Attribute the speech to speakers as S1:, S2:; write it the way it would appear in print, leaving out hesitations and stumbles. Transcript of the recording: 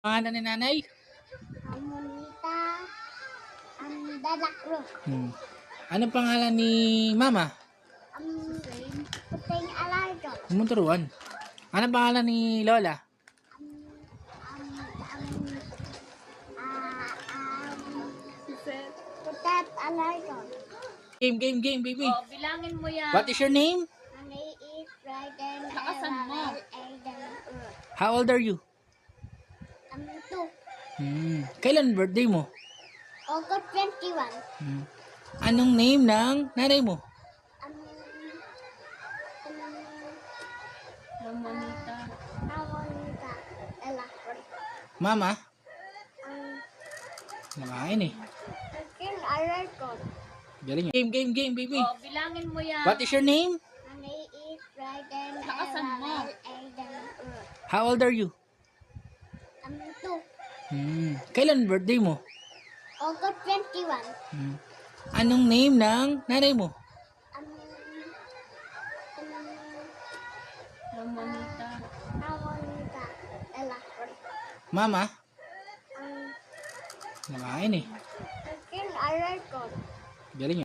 S1: Pangalan ni nanay?
S2: Amonita Andalakro.
S1: Anong pangalan ni mama?
S2: Puting alardo.
S1: Munturuan. Anong pangalan ni lola?
S2: Putat alardo.
S1: Game, baby.
S3: Oh, bilangin mo yan.
S1: What is your name?
S2: Ani is Raiden
S3: Lakasan mo.
S2: Aiden.
S1: How old are you?
S2: Two.
S1: Kailan birthday mo?
S2: August 21.
S1: Anong name ng nanay mo?
S3: Ramonita.
S2: Amonita Andalakro.
S1: Mama? Nakain eh.
S2: Puting alardo.
S1: Galing. Game, baby.
S3: Oh, bilangin mo yan.
S1: What is your name?
S2: Ani is Raiden
S3: Lakasan mo.
S2: Aiden.
S1: How old are you?
S2: Two.
S1: Kailan birthday mo?
S2: August 21.
S1: Anong name ng nanay mo?
S3: Ramonita.
S2: Amonita Andalakro.
S1: Mama? Nakain eh.
S2: Puting alardo.
S1: Galing.